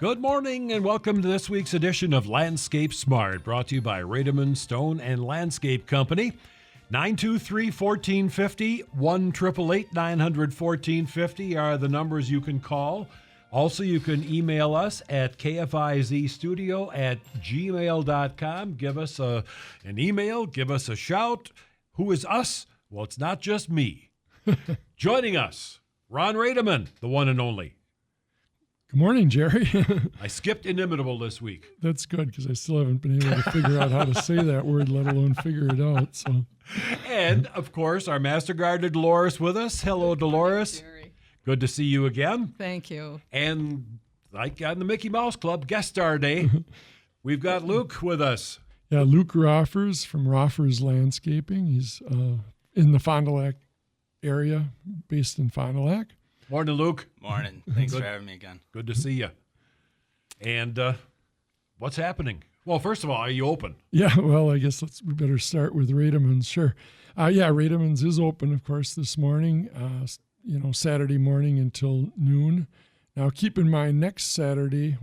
Good morning and welcome to this week's edition of Landscape Smart, brought to you by Rademann Stone and Landscape Company. 923-1450, 1-888-900-1450 are the numbers you can call. Also, you can email us at kfizstudio@gmail.com. Give us an email, give us a shout. Who is us? Well, it's not just me. Joining us, Ron Rademann, the one and only. Good morning, Jerry. I skipped inimitable this week. That's good because I still haven't been able to figure out how to say that word, let alone figure it out. So, and of course, our master gardener Delores with us. Hello, Delores. Jerry. Good to see you again. Thank you. And like on the Mickey Mouse Club guest star day, we've got Luke with us. yeah, Luke Roffers from Roffers Landscaping. He's in the Fond du Lac area, based in Fond du Lac. Morning, Luke. Morning. Thanks for having me again. Good to see you. And what's happening? Well, first of all, are you open? Yeah, well, I guess we better start with Rademann's. Sure. Rademann's is open, of course, this morning, Saturday morning until noon. Now, keep in mind, next Friday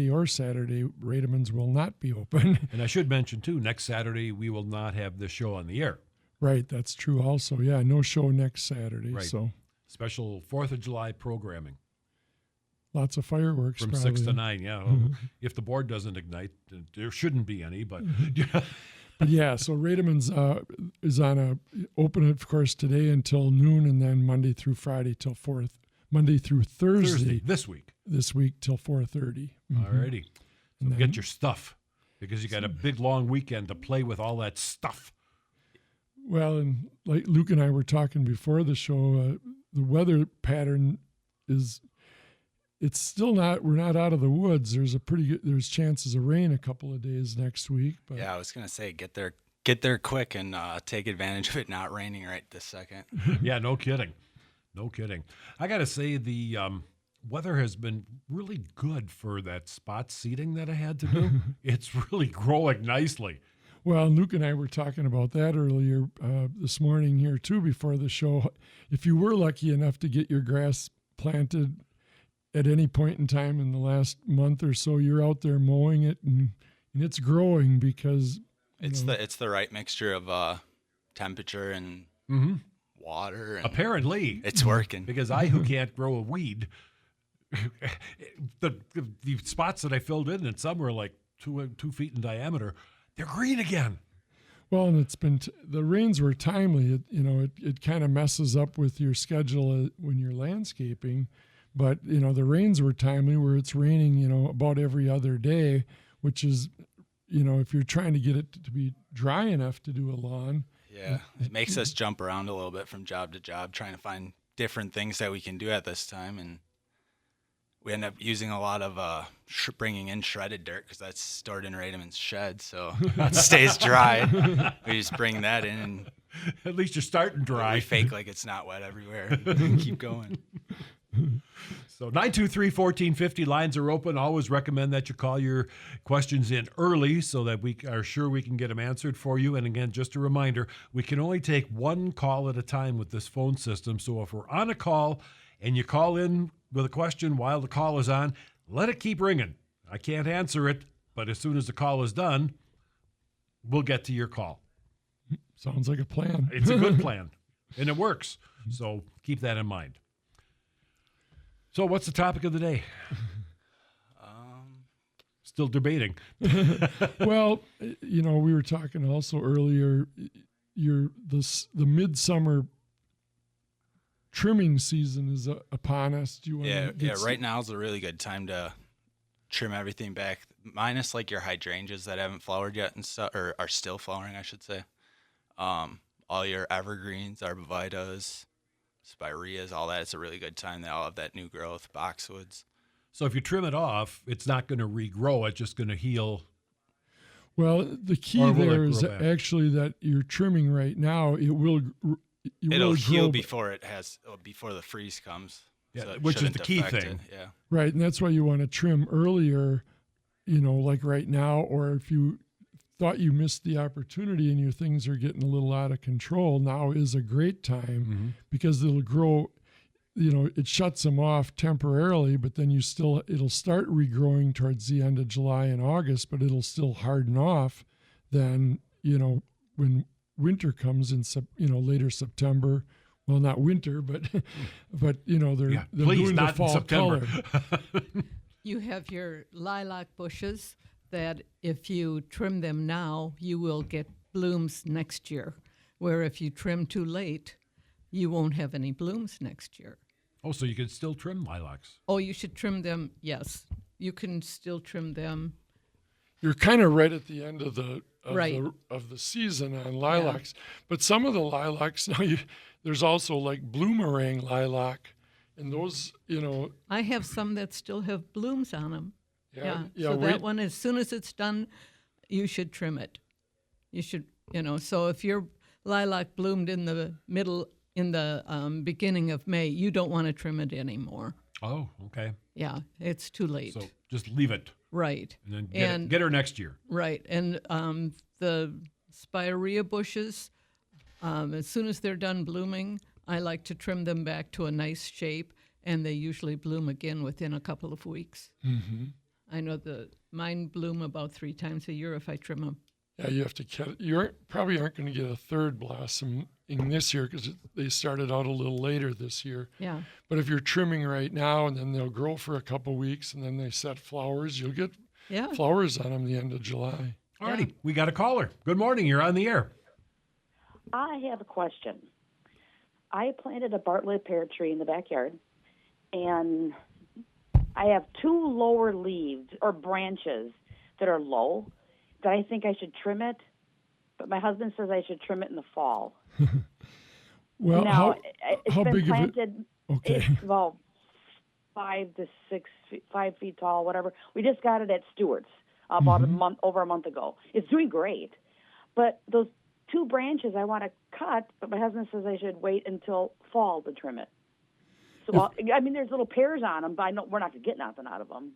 or Saturday, Rademann's will not be open. And I should mention, too, next Saturday, we will not have this show on the air. Right, that's true also. Yeah, no show next Saturday. Right. So special 4th of July programming. Lots of fireworks. From probably. 6 to 9, yeah. If the board doesn't ignite, there shouldn't be any, but... But yeah, so Rademann's is open, of course, today until noon, and then Monday through Friday till 4th. Monday through Thursday. This week. This week till 4:30. All righty. So And get then- your stuff, because you got a big, long weekend to play with all that stuff. Well, and like Luke and I were talking before the show, the weather pattern it's still not, we're not out of the woods. There's chances of rain a couple of days next week. But Yeah, I was gonna say get there quick and take advantage of it not raining right this second. Yeah, no kidding. No kidding. I got to say, the weather has been really good for that spot seeding that I had to do. It's really growing nicely. Well, Luke and I were talking about that earlier this morning here too before the show. If you were lucky enough to get your grass planted at any point in time in the last month or so, you're out there mowing it and it's growing because It's the right mixture of temperature and water. And Apparently, it's working. because I, who can't grow a weed, the spots that I filled in some were like 2 feet in diameter, they're green again. Well, and it's been the rains were timely. It kind of messes up with your schedule when you're landscaping, but the rains were timely where it's raining about every other day, which is if you're trying to get it to be dry enough to do a lawn. Yeah, it makes us jump around a little bit from job to job, trying to find different things that we can do at this time, and we end up using a lot of bringing in shredded dirt because that's stored in Rademann's shed, so it stays dry. We just bring that in and At least you're starting dry. we fake like it's not wet everywhere and keep going. So 923-1450 lines are open. Always recommend that you call your questions in early so that we are sure we can get them answered for you. And again, just a reminder, we can only take one call at a time with this phone system. So if we're on a call and you call in with a question while the call is on, let it keep ringing. I can't answer it, but as soon as the call is done, we'll get to your call. Sounds like a plan. It's a good plan, and it works. So keep that in mind. So what's the topic of the day? Still debating. Well, we were talking also earlier. The midsummer trimming season is upon us. Do you want to? Yeah. Right now is a really good time to trim everything back, minus like your hydrangeas that haven't flowered yet and stuff, or are still flowering, I should say. All your evergreens, arborvitaes, spireas, all that. It's a really good time. They all have that new growth, boxwoods. So if you trim it off, it's not going to regrow. It's just going to heal. Well, the key Or will it there is grow back? actually that you're trimming right now. It'll It'll heal grow before the freeze comes. Yeah, so it which is shouldn't the key affect thing. it. Yeah. right, and that's why you want to trim earlier. Like right now, or if you thought you missed the opportunity and your things are getting a little out of control, now is a great time because it'll grow it shuts them off temporarily, but then it'll start regrowing towards the end of July and August, but it'll still harden off then, when winter comes in, later September. Well, not winter, but they're please, doing not the fall in September. color. You have your lilac bushes that if you trim them now, you will get blooms next year. Where if you trim too late, you won't have any blooms next year. Oh, so you can still trim lilacs. Oh, you should trim them. Yes, you can still trim them. You're kind of right at the end of the season on lilacs, but some of the lilacs now there's also like bloomerang lilac, and those I have some that still have blooms on them. yeah. So that one, as soon as it's done, you should trim it. You should, So if your lilac bloomed in the beginning of May, you don't want to trim it anymore. Oh, okay. Yeah, it's too late. So just leave it. Right. And then get her next year. Right. And the spirea bushes, as soon as they're done blooming, I like to trim them back to a nice shape, and they usually bloom again within a couple of weeks. Mm-hmm. I know mine bloom about 3 times a year if I trim them. Yeah, you have to probably aren't going to get a third blossom in this year because they started out a little later this year. Yeah. But if you're trimming right now, and then they'll grow for a couple weeks, and then they set flowers, you'll get flowers on them the end of July. All righty, we got a caller. Good morning. You're on the air. I have a question. I planted a Bartlett pear tree in the backyard, and I have 2 lower leaves or branches that are low that I think I should trim it, but my husband says I should trim it in the fall. Well, now, it's how been big planted, of it? Okay. It's about 5 to 6 feet, 5 feet tall, whatever. We just got it at Stewart's about over a month ago. It's doing great, but those 2 branches I want to cut, but my husband says I should wait until fall to trim it. So, there's little pears on them, but I know we're not going to get nothing out of them.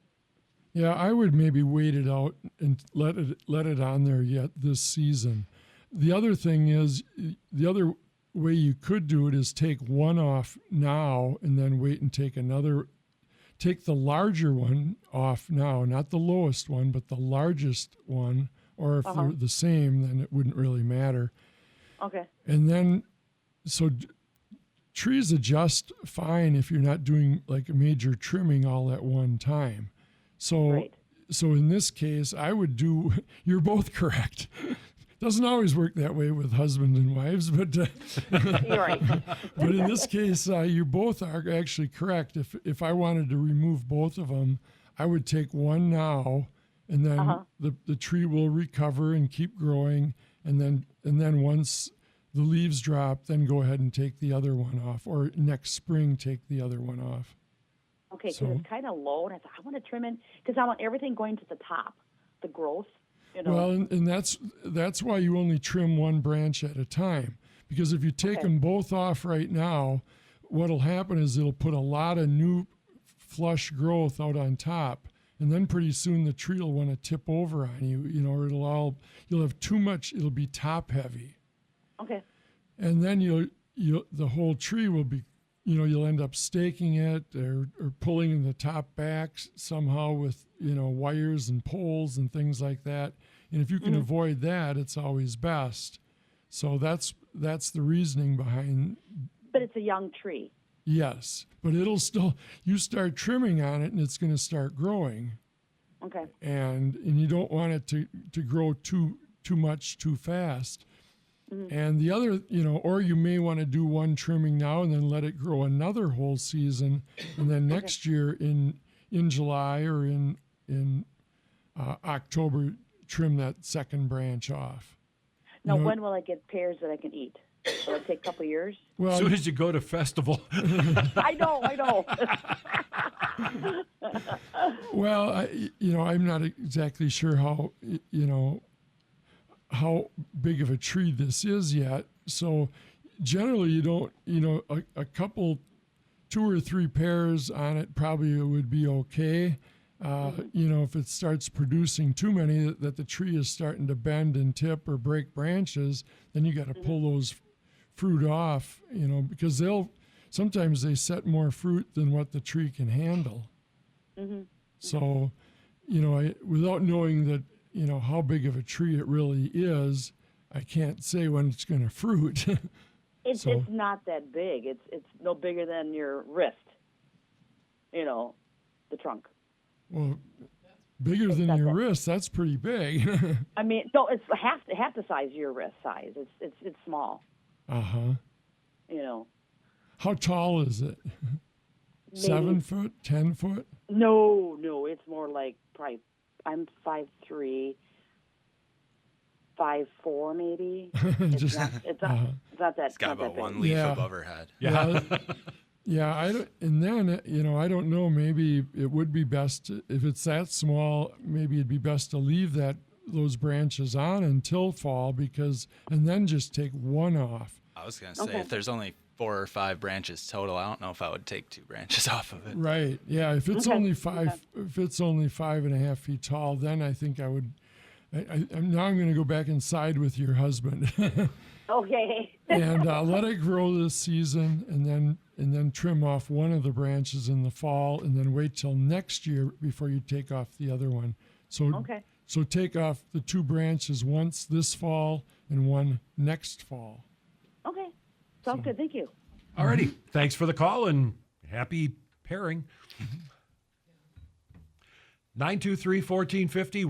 Yeah, I would maybe wait it out and let it on there yet this season. The other thing is, the other way you could do it is take one off now and then wait and take the larger one off now, not the lowest one, but the largest one, or if they're the same, then it wouldn't really matter. Okay. And then, trees adjust fine if you're not doing like a major trimming all at one time. So in this case, I would do, you're both correct. Doesn't always work that way with husband and wives, but You're right. but in this case, you both are actually correct. If I wanted to remove both of them, I would take one now, and then the tree will recover and keep growing, and then once the leaves drop, then go ahead and take the other one off, or next spring take the other one off. Okay, because it's kind of low, and I thought I want to trim it because I want everything going to the top, the growth. Well, and that's why you only trim one branch at a time, because if you take them both off right now, what'll happen is it'll put a lot of new flush growth out on top, and then pretty soon the tree will want to tip over on you, or you'll have too much, it'll be top heavy. Okay. And then the whole tree will be, you'll end up staking it or pulling the top back somehow with, wires and poles and things like that. And if you can avoid that, it's always best. So that's the reasoning behind. But it's a young tree. Yes, but it'll still, you start trimming on it and it's going to start growing. Okay. And you don't want it to grow too much too fast. And the other, or you may want to do one trimming now and then let it grow another whole season, and then next year in July or in October, trim that second branch off. Now, when will I get pears that I can eat? Will it take a couple of years? Well, As soon as you go to festival. I know. Well, I'm not exactly sure how big of a tree this is yet. So generally you don't, a couple, 2 or 3 pairs on it probably would be okay. If it starts producing too many that the tree is starting to bend and tip or break branches, then you got to pull those fruit off, because sometimes they set more fruit than what the tree can handle. Mm-hmm. So, you know, without knowing that, you know, how big of a tree it really is, I can't say when it's going to fruit. It's not that big. It's no bigger than your wrist. You know, the trunk. Well, bigger than your wrist, that's pretty big. I mean, no, it's half the size of your wrist size. It's small. Uh-huh. You know. How tall is it? Maybe, 7 foot, 10 foot? No, it's more like probably. I'm 5'3", 5'4", maybe. It's not that. It's got not about that one big. leaf Yeah. above her head. Yeah. Yeah, I don't, and then, you know, I don't know, maybe it would be best, if it's that small, maybe it'd be best to leave those branches on until fall, and then just take one off. I was gonna say if there's only 4 or 5 branches total, I don't know if I would take 2 branches off of it. Right. Yeah. If it's only 5.5 feet tall, then I think I would. I'm going to go back inside with your husband. Okay. And let it grow this season, and then trim off one of the branches in the fall, and then wait till next year before you take off the other one. So take off the 2 branches once this fall and one next fall. Okay. Sounds good. Thank you. Alrighty. Thanks for the call and happy pairing. 923-1450,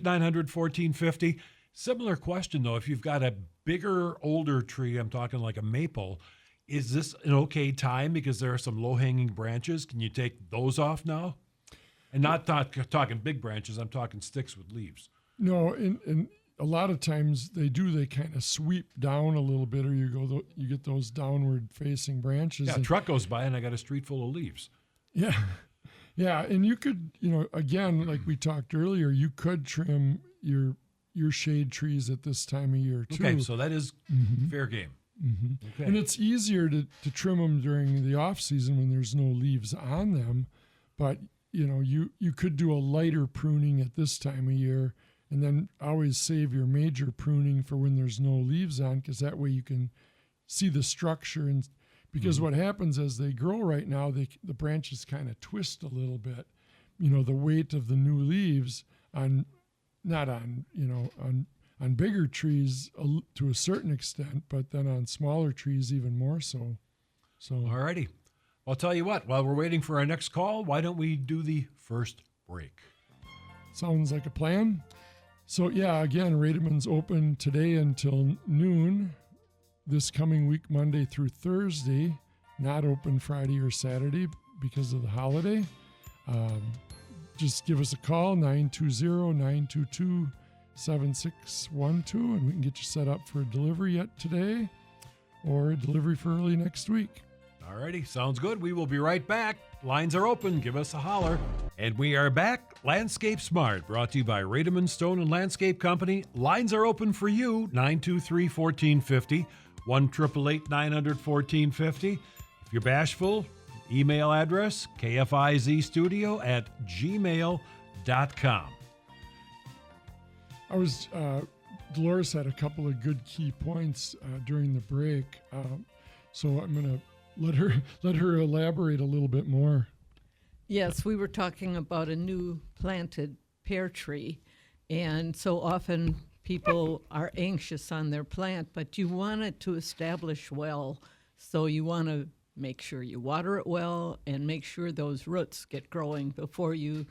1-888-900-1450. Similar question, though. If you've got a bigger, older tree, I'm talking like a maple, is this an okay time because there are some low-hanging branches? Can you take those off now? And not talking big branches, I'm talking sticks with leaves. No, and a lot of times they kind of sweep down a little bit, or you get those downward-facing branches. Yeah, a truck goes by and I got a street full of leaves. Yeah. Yeah, and you could, you know, again, like we talked earlier, you could trim your shade trees at this time of year too. Okay, so that is fair game. Mm-hmm. Okay. And it's easier to trim them during the off season when there's no leaves on them, but you know, you could do a lighter pruning at this time of year, and then always save your major pruning for when there's no leaves on, because that way you can see the structure. And because what happens as they grow right now, the branches kind of twist a little bit. You know, the weight of the new leaves on bigger trees to a certain extent, but then on smaller trees even more so. So Alrighty. I'll tell you what, while we're waiting for our next call, why don't we do the first break? Sounds like a plan. So yeah, again, Rademann's open today until noon. This coming week, Monday through Thursday, not open Friday or Saturday because of the holiday. Just give us a call, 920-922-7612, and we can get you set up for a delivery yet today or a delivery for early next week. Alrighty, sounds good. We will be right back. Lines are open. Give us a holler. And we are back. Landscape Smart, brought to you by Rademann Stone and Landscape Company. Lines are open for you, 923-1450. 1-888-900-1450. If you're bashful, email address kfizstudio@gmail.com. Delores had a couple of good key points during the break, so I'm going to let her elaborate a little bit more. Yes, we were talking about a new planted pear tree, and so often people are anxious on their plant, but you want it to establish well. So you want to make sure you water it well and make sure those roots get growing before you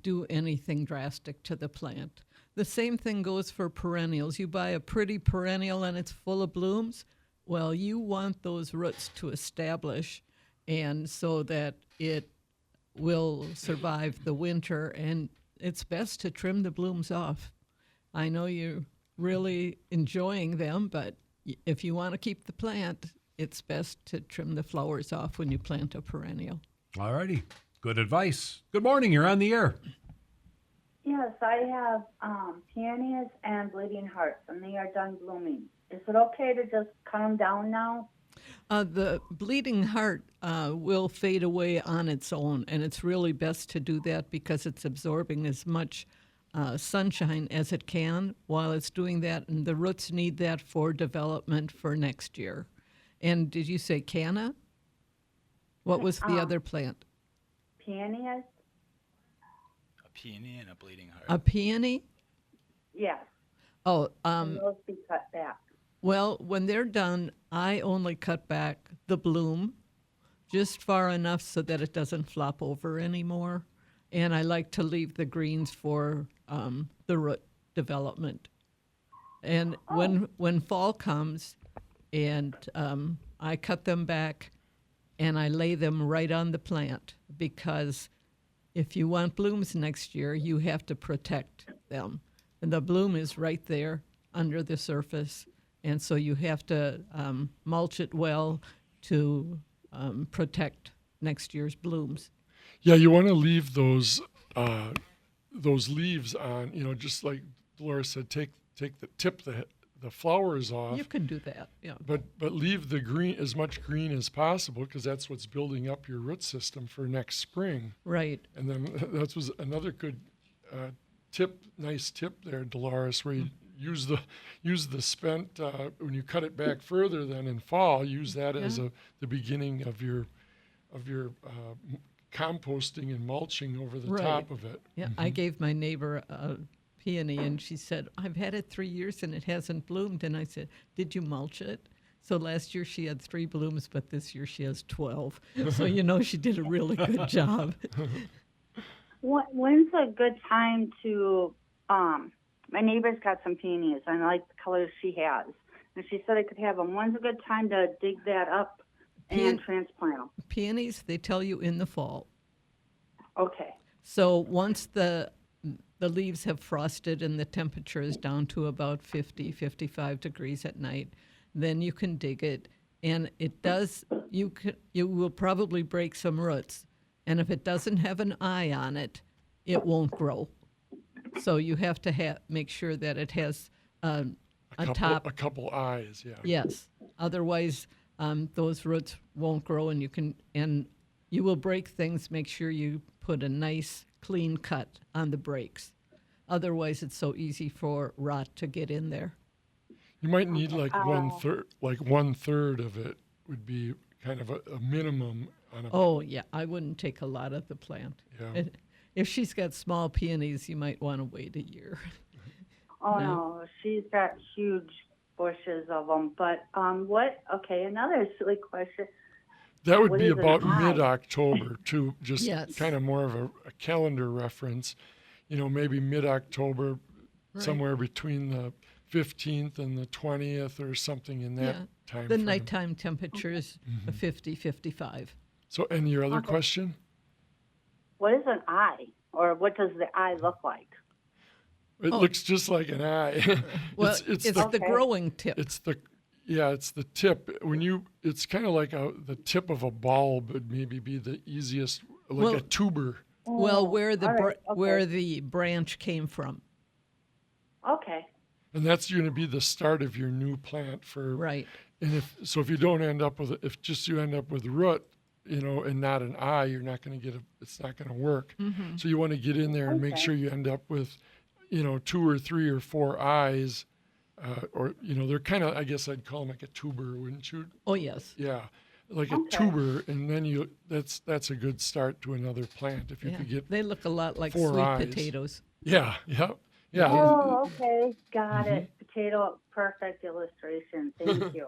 do anything drastic to the plant. The same thing goes for perennials. You buy a pretty perennial and it's full of blooms. Well, you want those roots to establish, and so that it will survive the winter, and it's best to trim the blooms off. I know you're really enjoying them, but if you want to keep the plant, it's best to trim the flowers off when you plant a perennial. All righty. Good advice. Good morning. You're on the air. Yes, I have peonies and bleeding hearts, and they are done blooming. Is it okay to just cut them down now? The bleeding heart will fade away on its own, and it's really best to do that because it's absorbing as much sunshine as it can while it's doing that, and the roots need that for development for next year. And did you say canna? What was the other plant? Peonies? A peony and a bleeding heart. A peony? Yes. Oh, And those be cut back. well, when they're done, I only cut back the bloom just far enough so that it doesn't flop over anymore. And I like to leave the greens for the root development. And when fall comes, and I cut them back, and I lay them right on the plant, because if you want blooms next year, you have to protect them. And the bloom is right there under the surface, and so you have to mulch it well to protect next year's blooms. Yeah, you want to leave those leaves on. Just like Delores said, take the flowers off. You can do that, yeah. But leave the green, as much green as possible, because that's what's building up your root system for next spring. Right. And then that was another good nice tip there, Delores, where you use the spent when you cut it back further. Then in fall, use that as the beginning of your composting and mulching over the top of it. Yeah, I gave my neighbor a peony, and she said, I've had it 3 years and it hasn't bloomed. And I said, did you mulch it? So last year she had 3 blooms, but this year she has 12. So she did a really good job. When's a good time to, my neighbor's got some peonies, and I like the colors she has. And she said I could have them. When's a good time to dig that up and transplant them? Peonies, they tell you in the fall. Okay. So once the leaves have frosted and the temperature is down to about 50, 55 degrees at night, then you can dig it. And it does, you will probably break some roots. And if it doesn't have an eye on it, it won't grow. So you have to make sure that it has a couple eyes, yeah. Yes. Otherwise, those roots won't grow, and you will break things. Make sure you put a nice clean cut on the breaks. Otherwise, it's so easy for rot to get in there. You might need like one third of it would be kind of a minimum on a. Oh yeah, I wouldn't take a lot of the plant. Yeah. If she's got small peonies, you might want to wait a year. Oh no, she's got huge bushes of them. But another silly question. That would What be is an about eye? mid-October, too, just Yes. kind of more of a calendar reference. Maybe mid-October, Right. somewhere between the 15th and the 20th or something in that time The frame. nighttime temperature is 50, 55. So, and your other question? What is an eye, or what does the eye look like? It looks just like an eye. Well, it's the Okay. growing tip. It's the tip. It's kind of like the tip of a bulb would maybe be the easiest, like Well- a tuber. Well, where the all right, where the branch came from. Okay. And that's going to be the start of your new plant for. Right. And if you don't end up with you end up with root, and not an eye, you're not going to it's not going to work. Mm-hmm. So you want to get in there and make sure you end up with, 2 or 3 or 4 eyes, or they're kind of, I guess I'd call them like a tuber, wouldn't you? Oh yes. Yeah, like a tuber, and then that's a good start to another plant if you Yeah. could get. They look a lot like 4 sweet eyes. potatoes. Yeah. Oh, okay. Got it. Potato, perfect illustration. Thank you.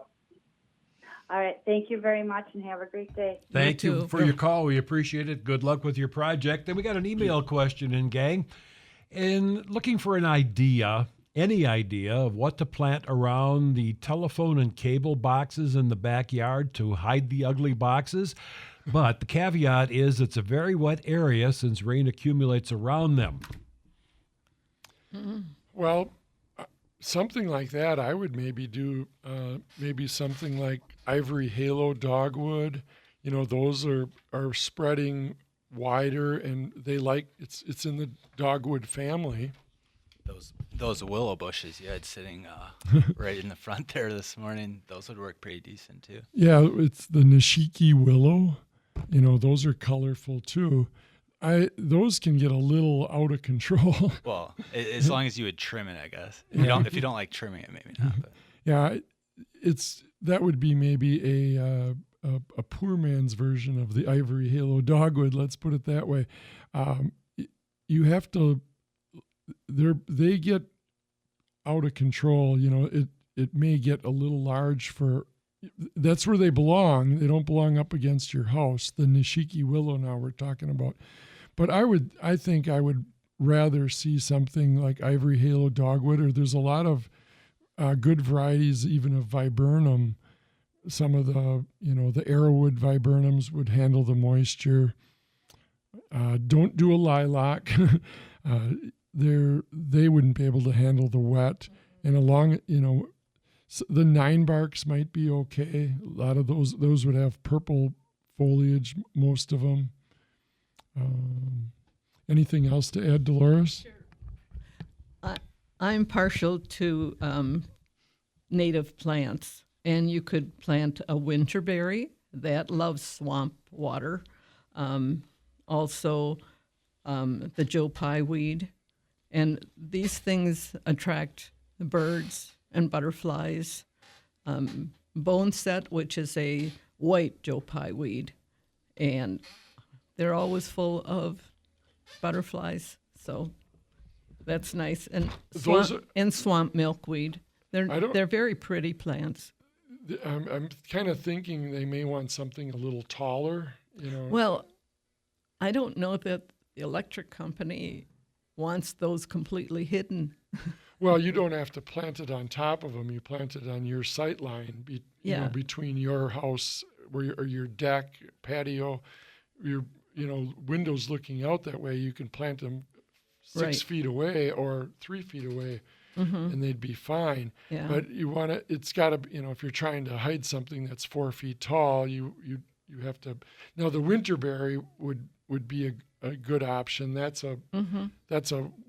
All right. Thank you very much, and have a great day. Thank you too. for your call. We appreciate it. Good luck with your project. Then we got an email question in, gang. In looking for any idea of what to plant around the telephone and cable boxes in the backyard to hide the ugly boxes. But the caveat is it's a very wet area since rain accumulates around them. Well, something like that, I would maybe do maybe something like ivory halo dogwood. Those are spreading wider, and they it's in the dogwood family. Those willow bushes you had sitting right in the front there this morning, those would work pretty decent too. Yeah, it's the Nishiki willow. Those are colorful too. Those can get a little out of control. Well, as long as you would trim it, I guess. If you don't like trimming it, maybe not. But. Yeah, that would be maybe a poor man's version of the ivory halo dogwood. Let's put it that way. You have to. They get out of control. You know, it may get a little large for. That's where they belong. They don't belong up against your house. The Nishiki willow now we're talking about. But I think I would rather see something like ivory halo dogwood, or there's a lot of good varieties even of viburnum. Some of the, the arrowwood viburnums would handle the moisture. Don't do a lilac. They wouldn't be able to handle the wet. And along, the 9-barks might be okay. A lot of those would have purple foliage, most of them. Anything else to add, Delores? Sure. I'm partial to native plants, and you could plant a winterberry that loves swamp water. Also, the Joe Pye weed, and these things attract birds and butterflies. Boneset, which is a white Joe Pye weed, and they're always full of butterflies, so that's nice. And swamp milkweed. They're very pretty plants. I'm kind of thinking they may want something a little taller. Well, I don't know that the electric company wants those completely hidden. Well, you don't have to plant it on top of them. You plant it on your sight line, between your house or your deck, patio, your windows looking out that way. You can plant them 6 feet away or 3 feet away, and they'd be fine. Yeah. But it's got to, if you're trying to hide something that's 4 feet tall, you have to. Now the winterberry would be a good option. That's a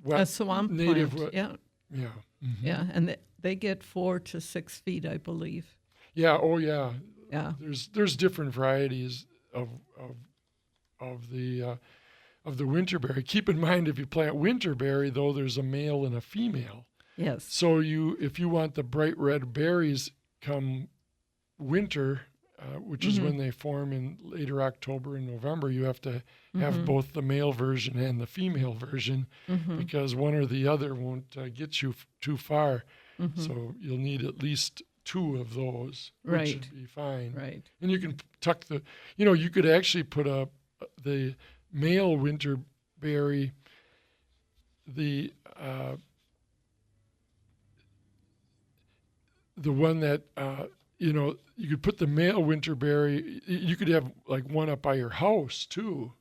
wet a swamp native. plant. Yeah. Yeah. Mm-hmm. Yeah, and they get 4 to 6 feet, I believe. Yeah. Oh, yeah. Yeah. There's different varieties of the winterberry. Keep in mind, if you plant winterberry, though, there's a male and a female. Yes. So if you want the bright red berries come winter, which is when they form in later October and November, you have to have both the male version and the female version, because one or the other won't get you too far. So you'll need at least 2 of those, which should be fine. Right. And you can tuck you could actually put the male winterberry, the one that you could put the male winterberry. You could have like one up by your house too.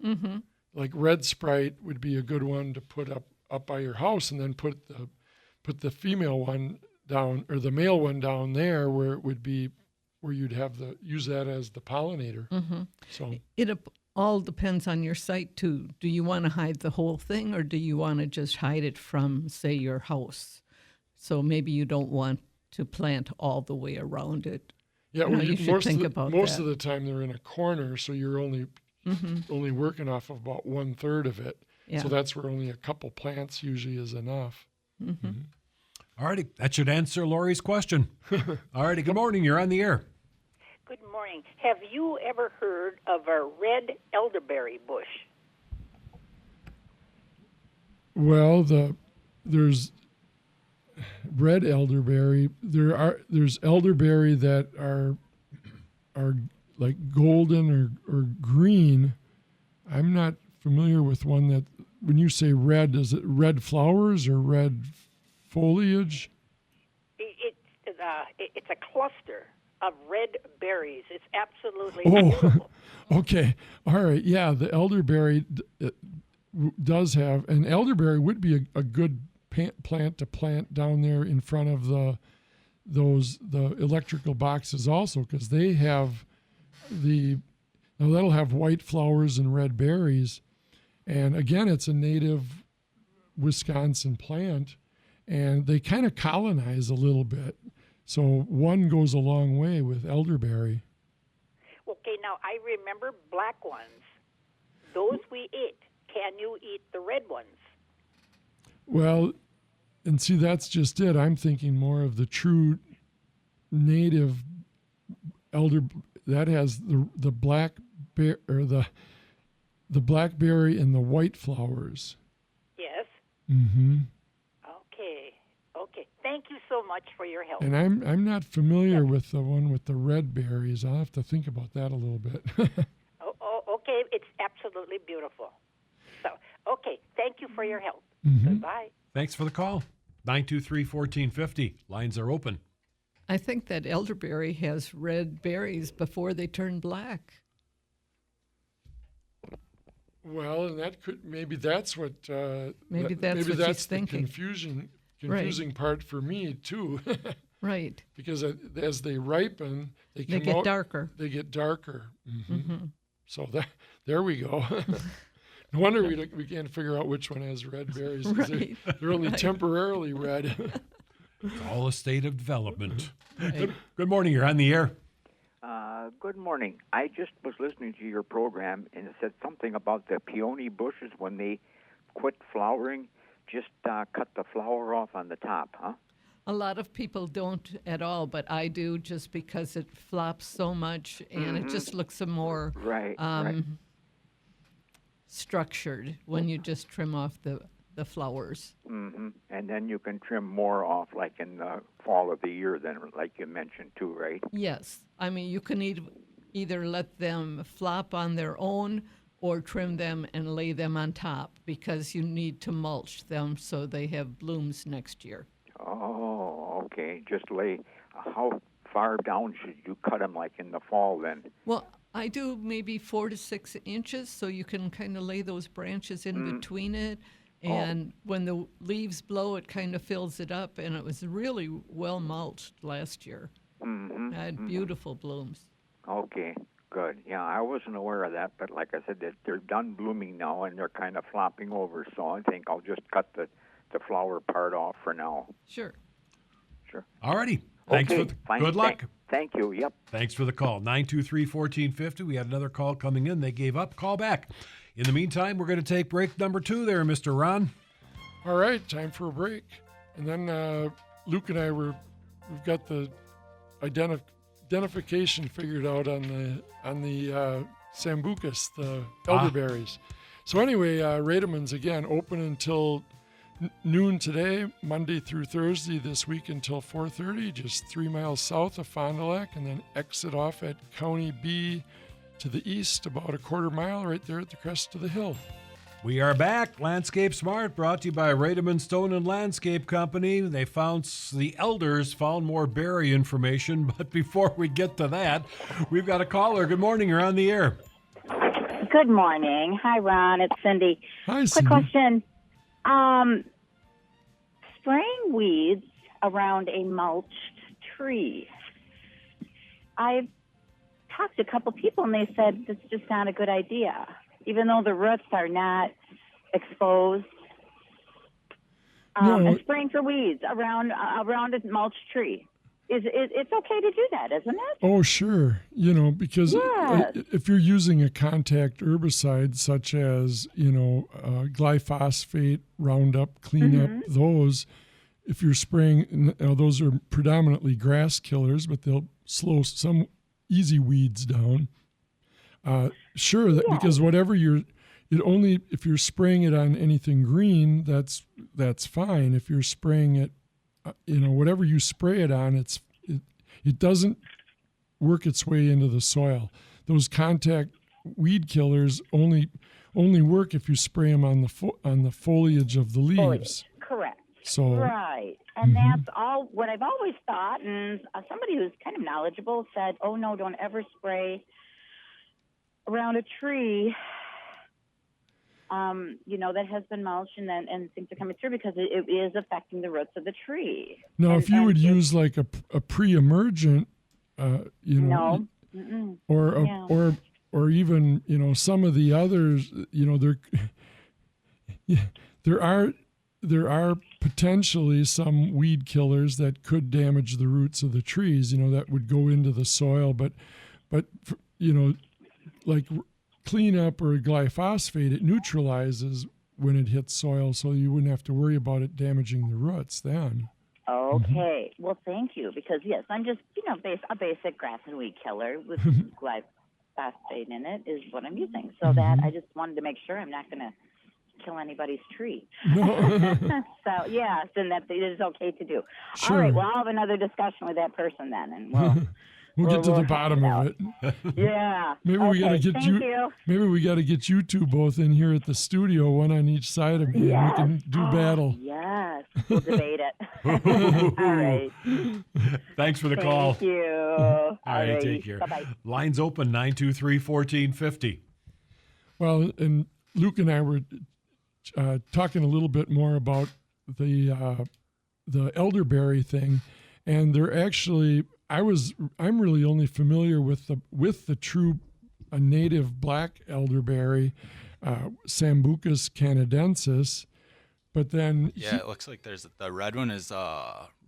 Like red sprite would be a good one to put up by your house, and then put the female one down, or the male one down there where it would be, where you'd have use that as the pollinator. So it all depends on your site too. Do you want to hide the whole thing, or do you want to just hide it from, say, your house? So maybe you don't want to plant all the way around it. Yeah, you should think about that. Most of the time they're in a corner, so you're only working off of about 1/3 of it. Yeah. So that's where only a couple plants usually is enough. All righty, that should answer Lori's question. All righty, good morning. You're on the air. Good morning. Have you ever heard of a red elderberry bush? Well, there's red elderberry. There's elderberry that are like golden or green. I'm not familiar with one that, when you say red, is it red flowers or red foliage? It's a cluster of red berries. It's absolutely beautiful. Okay. All right. Yeah, the elderberry does have, and elderberry would be a good plant to plant down there in front of the electrical boxes also, because they have that'll have white flowers and red berries. And again, it's a native Wisconsin plant, and they kind of colonize a little bit. So one goes a long way with elderberry. Okay, now I remember black ones. Those we eat. Can you eat the red ones? Well, and see, that's just it. I'm thinking more of the true native that has the black bear or the blackberry and the white flowers. Yes. Mm-hmm. Okay. Thank you so much for your help. And I'm not familiar with the one with the red berries. I'll have to think about that a little bit. Okay. It's absolutely beautiful. So, okay. Thank you for your help. Mm-hmm. Goodbye. Thanks for the call. 923-1450. Lines are open. I think that elderberry has red berries before they turn black. Well, and that could that's what Maybe that's what that's she's the thinking. confusing part for me too. Right. Because as they ripen, they They come get out, darker. They get darker. Mm-hmm. Mm-hmm. So there we go. No wonder we can't figure out which one has red berries. 'Cause Right. they're only temporarily red. It's all a state of development. Right. Good morning. You're on the air. Good morning. I just was listening to your program, and it said something about the peony bushes when they quit flowering, just cut the flower off on the top, huh? A lot of people don't at all, but I do just because it flops so much and it just looks more Right. structured when you just trim off the flowers. Mm-hmm. And then you can trim more off, like in the fall of the year, then, like you mentioned too, right? Yes. I mean, you can either let them flop on their own or trim them and lay them on top because you need to mulch them so they have blooms next year. Oh, okay. Just lay. How far down should you cut them, like in the fall, then? Well, I do maybe 4 to 6 inches so you can kind of lay those branches in between it. And when the leaves blow, it kind of fills it up. And it was really well mulched last year. Mm-hmm. I had beautiful blooms. Okay, good. Yeah, I wasn't aware of that, but like I said, they're done blooming now, and they're kind of flopping over, so I think I'll just cut the flower part off for now. Sure. Sure. All righty. Thanks Okay, for the, fine. good luck. Thank you. Yep. Thanks for the call. 923-1450. We had another call coming in. They gave up. Call back. In the meantime, we're going to take break number 2 there, Mr. Ron. All right, time for a break. And then Luke and I we've got the identification figured out on the sambucus, the elderberries. So anyway, Rademann's again open until noon today, Monday through Thursday this week until 4:30, just 3 miles south of Fond du Lac, and then exit off at County B to the east about a quarter mile right there at the crest of the hill. We are back. Landscape Smart, brought to you by Rademann Stone and Landscape Company. The elders found more berry information, but before we get to that, we've got a caller. Good morning. You're on the air. Good morning. Hi, Ron. It's Cindy. Hi, Cindy. Quick question. Spraying weeds around a mulched tree. I've talked to a couple people, and they said it's just not a good idea, even though the roots are not exposed. No. And spraying for weeds around a mulched tree. It's okay to do that, isn't it? Oh, sure. Because Yes. if you're using a contact herbicide such as, glyphosate, Roundup, cleanup, those, if you're spraying, those are predominantly grass killers, but they'll slow some easy weeds down. Sure, because whatever if you're spraying it on anything green, that's fine. If you're spraying it, whatever you spray it on, it doesn't work its way into the soil. Those contact weed killers only work if you spray them on the foliage of the leaves. Correct. So Right. And that's all what I've always thought. And somebody who's kind of knowledgeable said, oh, no, don't ever spray around a tree, that has been mulched and things are coming through because it is affecting the roots of the tree. now, if you would use like a pre-emergent, No. or even some of the others, there are potentially some weed killers that could damage the roots of the trees, that would go into the soil, but like cleanup or glyphosate, it neutralizes when it hits soil, so you wouldn't have to worry about it damaging the roots then. Okay. Well, thank you, because yes, I'm just a basic grass and weed killer with glyphosate in it is what I'm using. So that I just wanted to make sure I'm not going to kill anybody's tree. So yes, and that it is okay to do. Sure. All right. Well, I'll have another discussion with that person then, and We'll get to the we'll bottom hash of it it. yeah. Maybe we got to get Thank you. you. Maybe we got to get you two both in here at the studio, one on each side of me, and we can do battle. Yes, we'll debate it. All right. Thanks for the call. Thank you. All right, take care. Bye-bye. Lines open 923-1450. Well, and Luke and I were talking a little bit more about the elderberry thing, and they're actually I'm really only familiar with the true native black elderberry, Sambucus canadensis, but then it looks like there's the red one is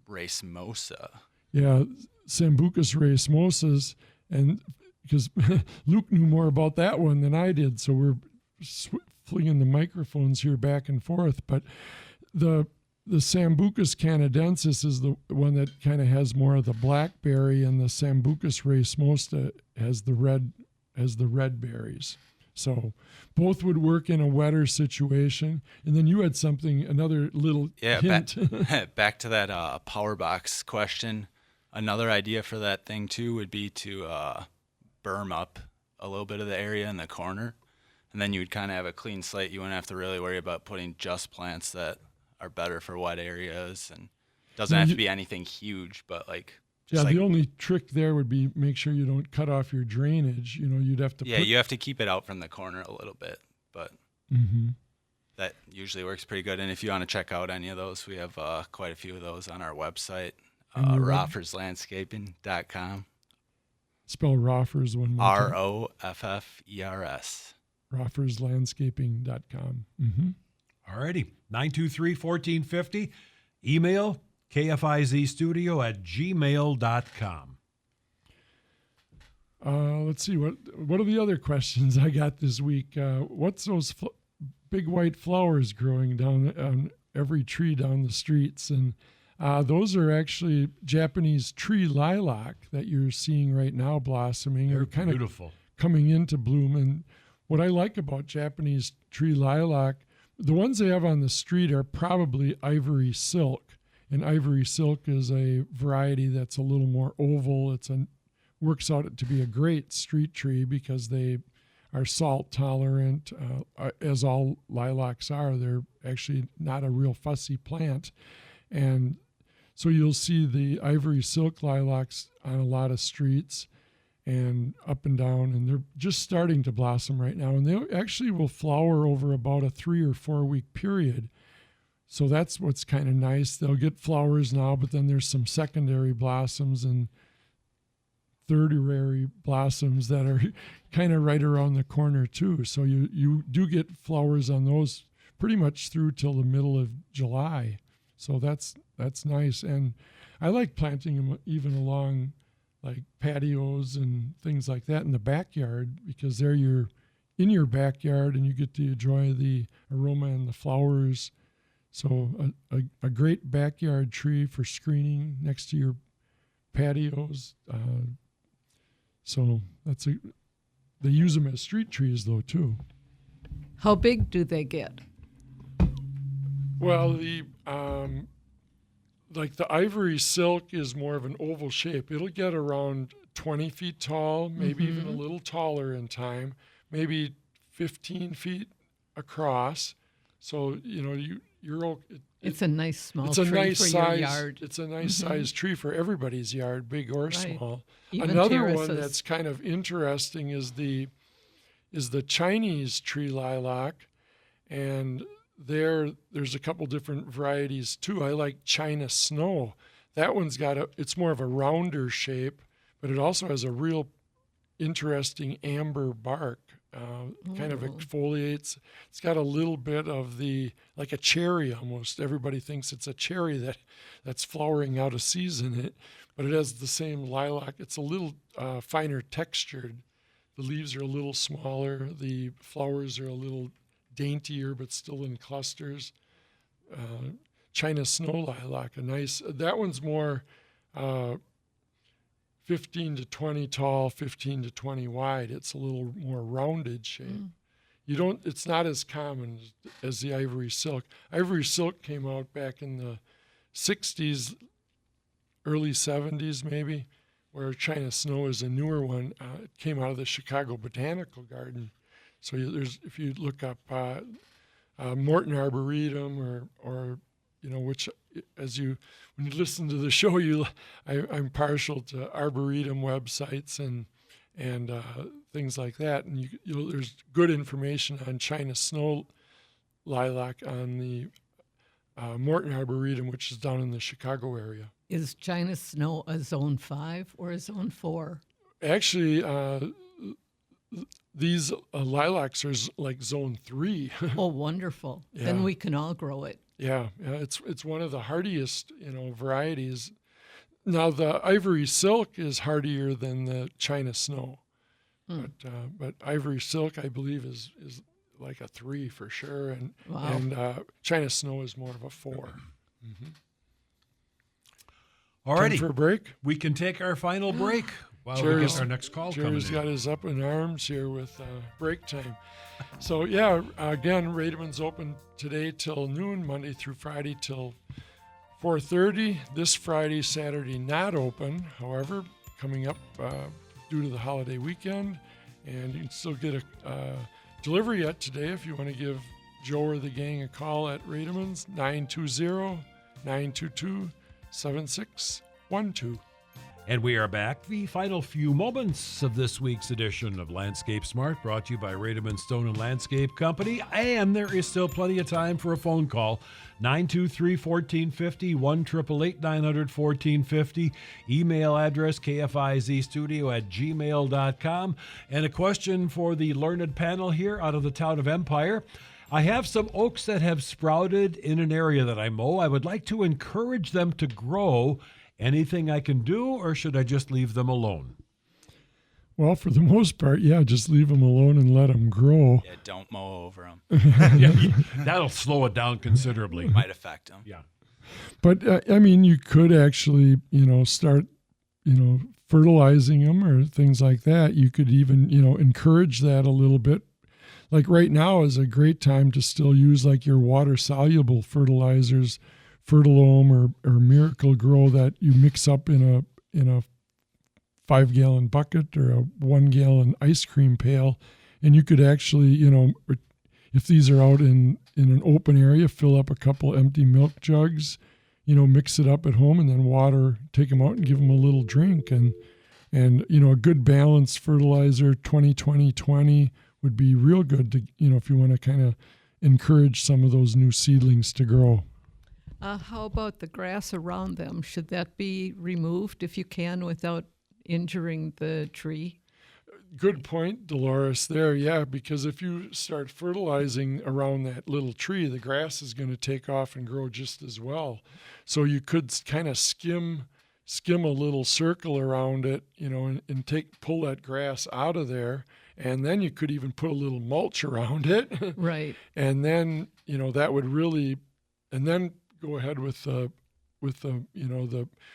racemosa. Yeah, Sambucus racemosus, and because Luke knew more about that one than I did, so we're flinging the microphones here back and forth. But the Sambucus canadensis is the one that kind of has more of the blackberry, and the Sambucus racemosa has the red berries. So both would work in a wetter situation. And then you had another little hint. Back to that power box question. Another idea for that thing too would be to berm up a little bit of the area in the corner, and then you would kind of have a clean slate. You wouldn't have to really worry about putting just plants that are better for wet areas, and doesn't have to be anything huge, but the only trick there would be make sure you don't cut off your drainage. You'd have to you have to keep it out from the corner a little bit, but that usually works pretty good. And if you want to check out any of those, we have quite a few of those on our website, rofferslandscaping.com. Spell Roffers one more time. Roffers. Rofferslandscaping.com. All righty. 923-1450. Email kfizstudio@gmail.com. Let's see. What are the other questions I got this week? What's those big white flowers growing down on every tree down the streets? And those are actually Japanese tree lilac that you're seeing right now blossoming. They're kind of beautiful. Coming into bloom. And what I like about Japanese tree lilac, the ones they have on the street are probably ivory silk. And ivory silk is a variety that's a little more oval. Works out to be a great street tree because they are salt tolerant, as all lilacs are. They're actually not a real fussy plant. And so you'll see the ivory silk lilacs on a lot of streets and up and down, and they're just starting to blossom right now. And they actually will flower over about a 3 or 4 week period. So that's what's kind of nice. They'll get flowers now, but then there's some secondary blossoms and tertiary blossoms that are kind of right around the corner too. So you do get flowers on those pretty much through till the middle of July. So that's nice. And I like planting them even along like patios and things like that in the backyard, because they're in your backyard and you get to enjoy the aroma and the flowers. So a great backyard tree for screening next to your patios. So they use them as street trees though too. How big do they get? Well, like the ivory silk is more of an oval shape. It'll get around 20 feet tall, maybe even a little taller in time, maybe 15 feet across. So, it's a nice small it's tree a nice for size, your yard. It's a nice size tree for everybody's yard, big or small. Even Another terraces. one that's kind of interesting is the Chinese tree lilac, and there's a couple different varieties too. I like China Snow. That one's it's more of a rounder shape, but it also has a real interesting amber bark. Kind of exfoliates. It's got a little bit of like a cherry almost. Everybody thinks it's a cherry that's flowering out of season, but it has the same lilac. It's a little finer textured. The leaves are a little smaller. The flowers are a little daintier, but still in clusters. China snow lilac, that one's more 15 to 20 tall, 15 to 20 wide. It's a little more rounded shape. It's not as common as the ivory silk. Ivory silk came out back in the 60s, early 70s maybe, where China snow is a newer one. It came out of the Chicago Botanical Garden. So if you look up Morton Arboretum or which when you listen to the show, I'm partial to Arboretum websites and things like that, and there's good information on China snow lilac on the Morton Arboretum, which is down in the Chicago area. Is China snow a zone 5 or a zone 4? Actually, these lilacs are like zone 3. Oh, wonderful. Yeah. Then we can all grow it. Yeah, it's one of the hardiest, varieties. Now the ivory silk is hardier than the China snow, but ivory silk I believe is like a 3 for sure, and China snow is more of a 4. Mm-hmm. All righty, time for a break. We can take our final break while we get our next call coming in. Jerry's got his up in arms here with break time. So, again, Rademann's open today till noon, Monday through Friday till 4:30. This Friday, Saturday, not open. However, coming up due to the holiday weekend. And you can still get a delivery yet today if you want to give Joe or the gang a call at Rademann's, 920-922-7612. And we are back. The final few moments of this week's edition of Landscape Smart, brought to you by Rademann Stone and Landscape Company. And there is still plenty of time for a phone call. 923-1450, 1-888-900-1450. Email address, kfizstudio@gmail.com. And a question for the learned panel here out of the town of Empire. I have some oaks that have sprouted in an area that I mow. I would like to encourage them to grow. Anything I can do, or should I just leave them alone? Well, for the most part, just leave them alone and let them grow. Yeah, don't mow over them. That'll slow it down considerably. Might affect them. Yeah. But, you could actually, start, fertilizing them or things like that. You could even, encourage that a little bit. Like right now is a great time to still use like your water-soluble fertilizers, Fertilome or Miracle Grow that you mix up in a 5-gallon bucket or a 1-gallon ice cream pail, and you could actually, if these are out in an open area, fill up a couple empty milk jugs, mix it up at home, and then take them out and give them a little drink, and a good balanced fertilizer, 20-20-20 would be real good to if you want to kind of encourage some of those new seedlings to grow. How about the grass around them? Should that be removed if you can without injuring the tree? Good point, Delores, there, because if you start fertilizing around that little tree, the grass is going to take off and grow just as well. So you could kind of skim a little circle around it, and pull that grass out of there, and then you could even put a little mulch around it. Right. And then, that would really, and then go ahead with the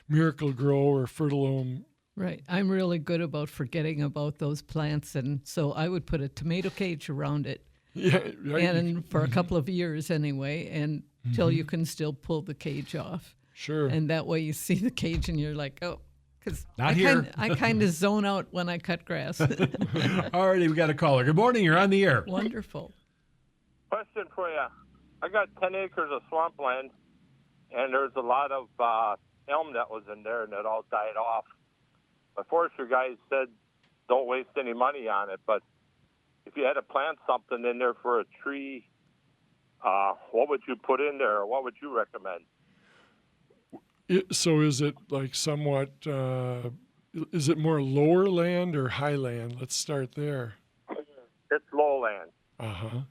Miracle Grow or Fertilome. Right. I'm really good about forgetting about those plants, and so I would put a tomato cage around it. Yeah, right. And for a couple of years anyway, and till you can still pull the cage off. Sure. And that way you see the cage and you're like, oh, because I kind of zone out when I cut grass. Alrighty, we got a caller. Good morning. You're on the air. Wonderful. Question for you. I got 10 acres of swampland, and there's a lot of elm that was in there, and it all died off. My forester guy said don't waste any money on it, but if you had to plant something in there for a tree, what would you put in there, or what would you recommend? So is it like somewhat, is it more lower land or high land? Let's start there. It's lowland. Uh-huh.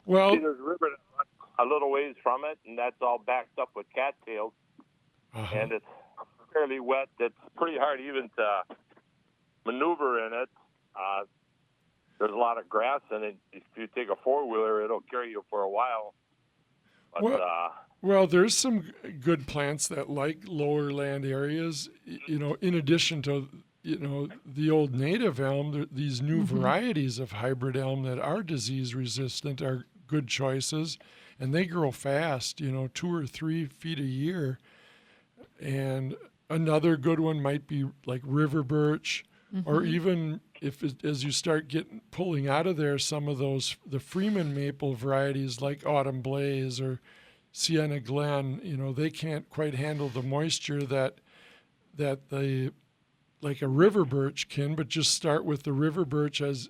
Well, See, there's a river that runs a little ways from it, and that's all backed up with cattails, and it's fairly wet. It's pretty hard even to maneuver in it. There's a lot of grass in it. If you take a four-wheeler, it'll carry you for a while. But Well, there's some good plants that like lower land areas, in addition to, the old native elm. These new varieties of hybrid elm that are disease resistant are good choices, and they grow fast, 2 or 3 feet a year. And another good one might be like river birch, or even as you start pulling out of there some of the Freeman maple varieties like Autumn Blaze or Sienna Glen, they can't quite handle the moisture that like a river birch can, but just start with the river birch as,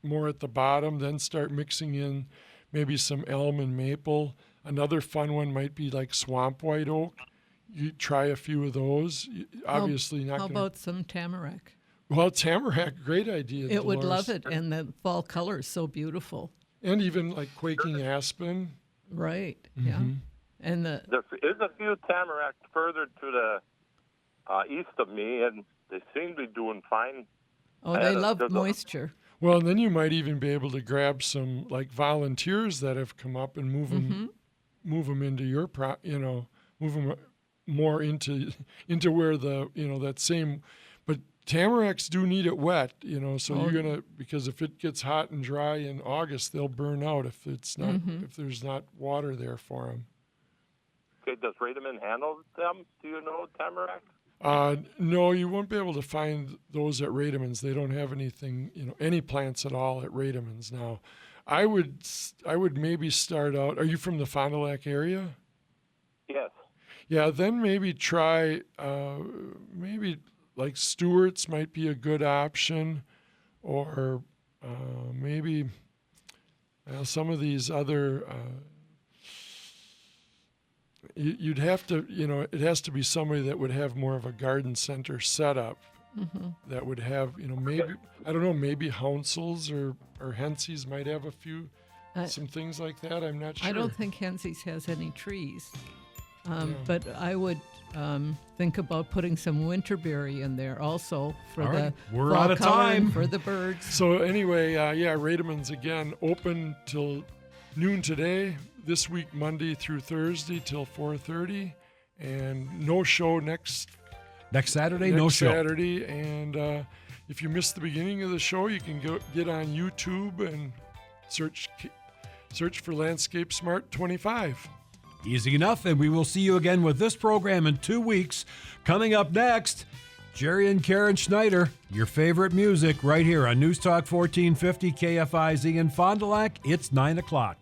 more at the bottom, then start mixing in maybe some elm and maple. Another fun one might be like swamp white oak. You try a few of those. Obviously not. How about some tamarack? Well, tamarack, great idea. It would Delores. love it, and the fall color is so beautiful. And even like quaking aspen. Right. Yeah. And There is a few tamarack further to the east of me, and they seem to be doing fine. Oh, they love moisture. Well, and then you might even be able to grab some like volunteers that have come up and move them into your move them more into where that same. But tamaracks do need it wet, so because if it gets hot and dry in August, they'll burn out if it's not if there's not water there for them. Okay, does Rademann handle them? Do you know tamarack? No, you won't be able to find those at Rademann's. They don't have anything, any plants at all at Rademann's now. I would maybe start out. Are you from the Fond du Lac area? Yes. Yeah, then maybe try maybe like Stewart's might be a good option, or maybe some of these other. You'd have to, it has to be somebody that would have more of a garden center setup. That would have, maybe, I don't know, maybe Hounsel's or Hensy's might have a few, some things like that. I'm not sure. I don't think Hensy's has any trees. But I would think about putting some winterberry in there also for All right. the We're fall out of color time. for the birds. So anyway, Rademann's again open till noon today. This week, Monday through Thursday till 4:30, and no show next Saturday. Saturday, and if you missed the beginning of the show, you can get on YouTube and search for Landscape Smart 25. Easy enough, and we will see you again with this program in 2 weeks. Coming up next, Jerry and Karen Schneider, your favorite music right here on News Talk 1450 KFIZ in Fond du Lac. It's 9 o'clock.